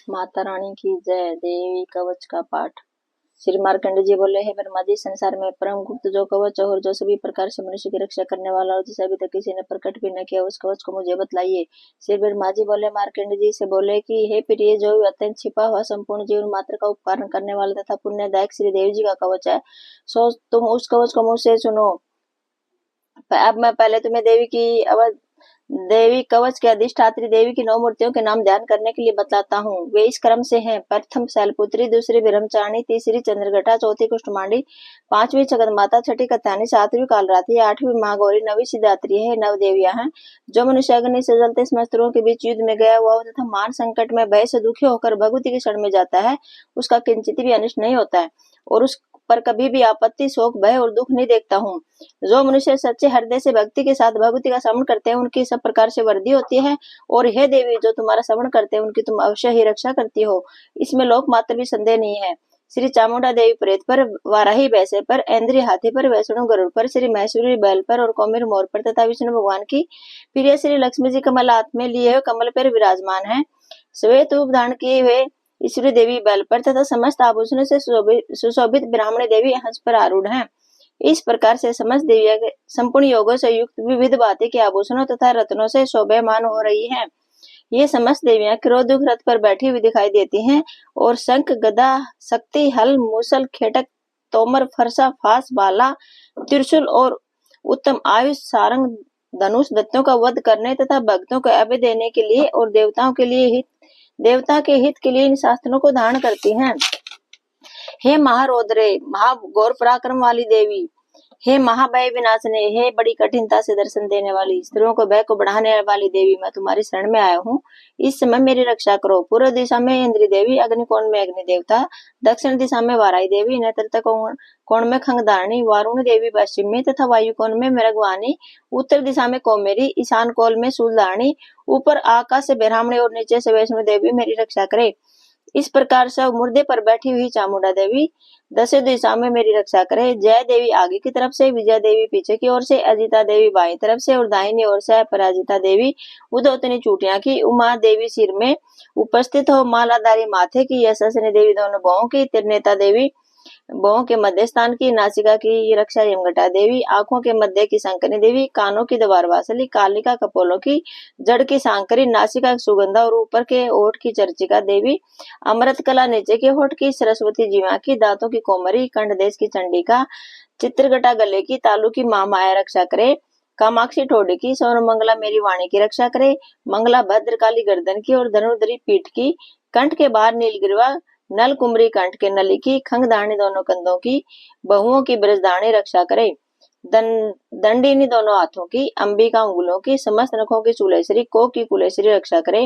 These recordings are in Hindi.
माता रानी की जय। देवी कवच का पाठ। श्री मार्कंड जी बोले, है ब्रह्मा जी, संसार में परम गुप्त जो कवच और जो सभी प्रकार से मनुष्य की रक्षा करने वाला और जिसे अभी तक किसी ने प्रकट भी न किया, उस कवच को मुझे बतलाइए। श्री ब्रह्मा जी बोले, मार्कंड जी से बोले कि हे प्रिय, जो अत्यंत छिपा हुआ संपूर्ण जीवन मात्र का उपकार करने वाला तथा पुण्यदायक श्री देवी जी का कवच है, सो तुम उस कवच को मुझसे सुनो। अब मैं पहले तुम्हें देवी कवच के अधिष्ठात्री देवी की 9 मूर्तियों के नाम ध्यान करने के लिए बतलाता हूँ। वे इस क्रम से हैं: प्रथम शैलपुत्री, दूसरी ब्रह्मचारिणी, तीसरी चंद्रघटा, चौथी कुष्ठमांडी, पांचवी जगन्माता, छठी कत्यायनी, सातवीं कालरात्रि, आठवीं महागौरी, नवी सिद्धात्री है। 9 देवियां हैं। जो मनुष्य अग्नि से जलते शस्त्रों के बीच युद्ध में गया हुआ तथा मान संकट में भय से दुखी होकर भगवती की शरण में जाता है, उसका किंचित भी अनिष्ट नहीं होता है और उस पर कभी भी आपत्ति, शोक, भय और दुख नहीं देखता हूँ। जो मनुष्य सच्चे हृदय से भक्ति के साथ भगवती का श्रवण करते हैं, उनकी सब प्रकार से वृद्धि होती है। और हे देवी, जो तुम्हारा श्रवण करते हैं, उनकी तुम अवश्य ही रक्षा करती हो, इसमें लोक मात्र भी संदेह नहीं है। श्री चामुंडा देवी प्रेत पर, वाराही भैंसे पर, ऐन्द्री हाथी पर, वैष्णु गरुड़ पर, श्री महेश्वरी बैल पर और कौमेर मोर पर तथा विष्णु भगवान की प्रिय श्री लक्ष्मी जी कमल हाथ में लिए हुए कमल पर विराजमान है। श्वेत रूप धारण किए हुए ईश्वरी देवी बैल पर तथा समस्त आभूषणों से सुशोभित ब्राह्मणी देवी हंस पर आरूढ़ हैं। इस प्रकार से समस्त देवियां संपूर्ण योगों से युक्त विविध भांति के आभूषणों तथा रत्नों से शोभायमान हो रही हैं। ये समस्त देवियां क्रोधुक रथ पर बैठी हुई दिखाई देती हैं और शंख, गदा, शक्ति, हल, मूसल, खेटक, तोमर, फरसा, फास, भाला, त्रिशूल और उत्तम आयुष, सारंग, धनुष, दैत्यों का वध करने तथा भक्तों को अभय देने के लिए और देवता के हित के लिए इन शास्त्रों को धारण करती हैं। हे महारौद्रे, महाघोर पराक्रम वाली देवी, हे महाभय विनाशने, हे बड़ी कठिनता से दर्शन देने वाली, स्त्रियों को भय को बढ़ाने वाली देवी, मैं तुम्हारी शरण में आया हूँ। इस समय मेरी रक्षा करो। पूर्व दिशा में इंद्री देवी, अग्निकोण में अग्नि देवता, दक्षिण दिशा में वाराही देवी, नेत्र कोण में खंगधारणी, वारुणी देवी पश्चिम में तथा वायु कोण में मृगवाणी, उत्तर दिशा में कौमेरी, ईशान कोण में शूलधारणी, ऊपर आकाश से ब्राह्मणी और नीचे से वैष्णो देवी मेरी रक्षा करे। इस प्रकार से मुर्दे पर बैठी हुई चामुंडा देवी दशों दिशा में मेरी रक्षा करे। जय देवी आगे की तरफ से, विजया देवी पीछे की ओर से, अजिता देवी बाईं तरफ से और दाहिनी ओर से, अपराजिता देवी उदोतनी चूटियां की, उमा देवी सिर में उपस्थित हो, मालाधारी माथे की, यशस्विनी देवी दोनों बाहों की, त्रिनेता देवी बाहों के मध्य स्थान की, नासिका की रक्षा यमघटा देवी, आंखों के मध्य की शंकरी देवी, कानों की द्वारवासली, कालिका कपोलों की, जड़ की सांकरी, नासिका की सुगंधा और ऊपर के ओठ की चर्चिका देवी, अमृत कला नीचे के होठ की, सरस्वती जीवा की, दांतों की कोमरी, कंठ देश की चंडिका, चित्रगटा गले की, तालु की मां माया रक्षा करे। कामाक्षी ठोडी की, सौर मंगला मेरी वाणी की रक्षा करे। मंगला भद्रकाली गर्दन की और धनुर्धरी पीठ की, कंठ के बाहर नीलगिरिवा, नल कुमरी कंठ के नली की, खंगधारणी दोनों कंधों की, बहुओं की ब्रजधारणी रक्षा करे। दंडिनी दोनों हाथों की, अंबिका अंगुलों की, समस्त नखों की चूलेश्वरी, कोक की कुलेश्वरी रक्षा करे।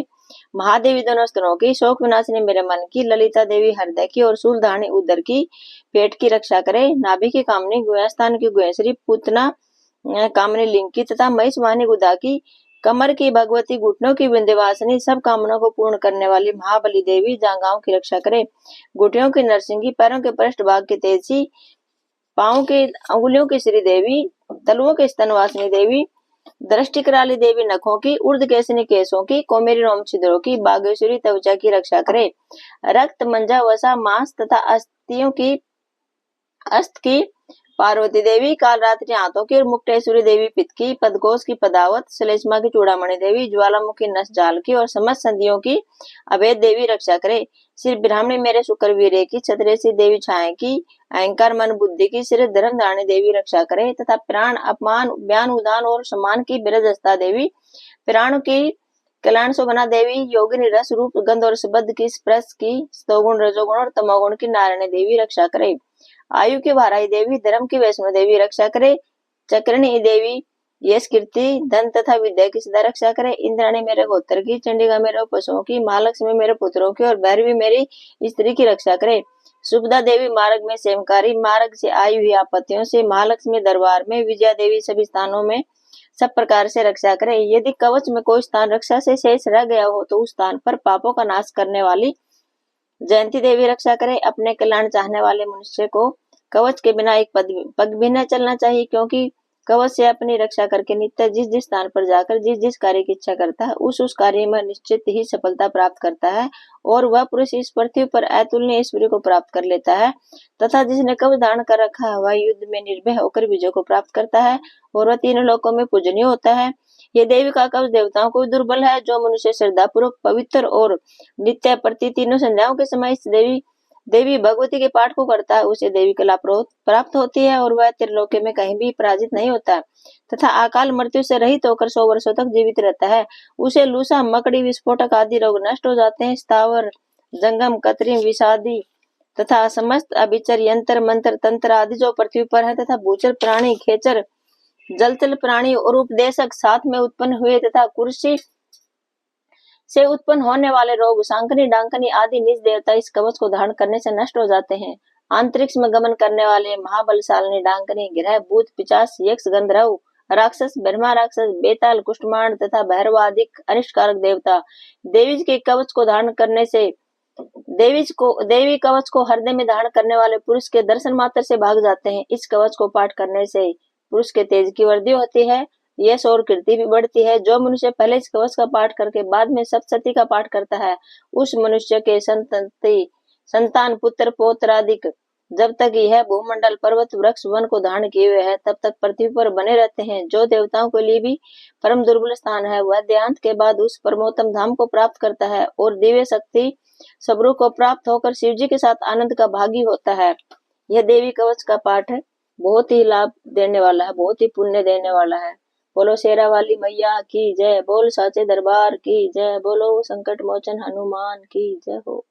महादेवी दोनों स्तनों की, शोक विनाशिनी मेरे मन की, ललिता देवी हृदय की और शूलधारणी उदर की, पेट की रक्षा करे। नाभि की कामनी, गुहस्थान की गुहेश्वरी, पूतना कामनी लिंग की तथा महिष वाहिनी गुदा की, कमर की भगवती, घुटनों की विंध्यवासिनी, सब कामनों को पूर्ण करने वाली महाबली देवी जांघाओं की रक्षा करे। घुटियों की नरसिंगी, पैरों के पृष्ठ भाग की तेजी, पांव की अंगुलियों की श्री देवी, तलुओं की स्तनवासिनी देवी, दृष्टि कराली देवी नखों की, ऊर्ध केसनी केसों की, कोमेरी रोम छिद्रों की, बागेश्वरी त्वचा की रक्षा करे। रक्त, मंजा, वसा, मांस तथा अस्त की पार्वती देवी, कालरात्रि हाथों की और मुक्तेश्वरी देवी पित्त की, पदकोश की पदावत, श्लेष्मा की चूड़ामणि देवी, ज्वालामुखी नस जाल की और समस्त संधियों की अभेद देवी रक्षा करे। श्री ब्राह्मणी मेरे शुक्र वीर्य की, छत्रेसी देवी छाया की, अहंकार मन बुद्धि की, श्री धर्मधारणी देवी रक्षा करे तथा प्राण, अपमान, बयान, उदान और सम्मान की ब्रजस्ता देवी, प्राण की कल्याण शोभना देवी, योगिनी रस रूप गंध और सुबद्ध की, स्पर्श की, स्तोगुण, रजोगुण और तमोगुण की नारायणी देवी रक्षा करे। आयु की वाराही देवी, धर्म की वैष्णो देवी रक्षा करे। चक्रणी देवी यश, कीर्ति, धन तथा विद्या की सदा रक्षा करे। इंद्राणी मेरे गोत्र की, चंडिका मेरे पशुओं की, महालक्ष्मी मेरे पुत्रों की और भैरवी मेरी स्त्री की रक्षा करे। सुभदा देवी मार्ग में सेमकारी, मार्ग से आई हुई आपत्तियों से, महालक्ष्मी दरबार में, विजया देवी सभी स्थानों में सब प्रकार से रक्षा करे। यदि कवच में कोई स्थान रक्षा से शेष रह गया हो तो उस स्थान पर पापों का नाश करने वाली जयंती देवी रक्षा करे। अपने कल्याण चाहने वाले मनुष्य को कवच के बिना एक पग भी न चलना चाहिए, क्योंकि कवच से अपनी रक्षा करके नित्य जिस जिस स्थान पर जाकर जिस जिस कार्य की इच्छा करता है उस कार्य में निश्चित ही सफलता प्राप्त करता है और वह पुरुष इस पृथ्वी पर अतुलनीय ऐश्वर्य को प्राप्त कर लेता है। तथा जिसने कवच धारण कर रखा है वह युद्ध में निर्भय होकर विजय को प्राप्त करता है और वह तीनों लोकों में पूजनीय होता है। ये देवी का कवच देवताओं को दुर्बल है। जो मनुष्य श्रद्धापूर्वक पवित्र और नित्य प्रति तीनों संध्याओं के समय इस देवी भगवती के पाठ को करता है उसे देवी कला प्राप्त होती है और वह त्रिलोकी में कहीं भी पराजित नहीं होता तथा अकाल मृत्यु से रहित होकर 100 वर्षों तक जीवित रहता है। उसे लूसा, मकड़ी, विस्फोटक आदि रोग नष्ट हो जाते हैं। स्थावर, जंगम, कृत्रिम, विषादी तथा समस्त अभिचर, यंत्र, मंत्र, तंत्र आदि जो पृथ्वी पर है तथा भूचर प्राणी, खेचर, जलचल प्राणी और उपदेशक साथ में उत्पन्न हुए तथा कुर्सी से उत्पन्न होने वाले रोग, सांकनी, डांकनी आदि निज देवता इस कवच को धारण करने से नष्ट हो जाते हैं। अंतरिक्ष में गमन करने वाले महाबलशालिनी डांकनी, ग्रह, भूत, पिशाच, यक्ष, गंधर्व, राक्षस, ब्रह्मा राक्षस, बेताल, कुष्ठमांड तथा भैरव आदि अनिष्टकारक देवता देवी के कवच को धारण करने से देवी कवच को हृदय में धारण करने वाले पुरुष के दर्शन मात्र से भाग जाते हैं। इस कवच को पाठ करने से पुरुष के तेज की वृद्धि होती है, यश और कीर्ति भी बढ़ती है। जो मनुष्य पहले इस कवच का पाठ करके बाद में सप्तशती का पाठ करता है उस मनुष्य के संतान, पुत्र, पौत्र आदि जब तक यह भूमंडल, पर्वत, वृक्ष, वन को धारण किए हुए है तब तक पृथ्वी पर बने रहते हैं। जो देवताओं के लिए भी परम दुर्बल स्थान है वह देहांत के बाद उस परमोत्तम धाम को प्राप्त करता है और दिव्य शक्ति सबरू को प्राप्त होकर शिव जी के साथ आनंद का भागी होता है। यह देवी कवच का पाठ है, बहुत ही लाभ देने वाला है, बहुत ही पुण्य देने वाला है। बोलो शेरा वाली मैया की जय, बोल साचे दरबार की जय, बोलो संकट मोचन हनुमान की जय हो।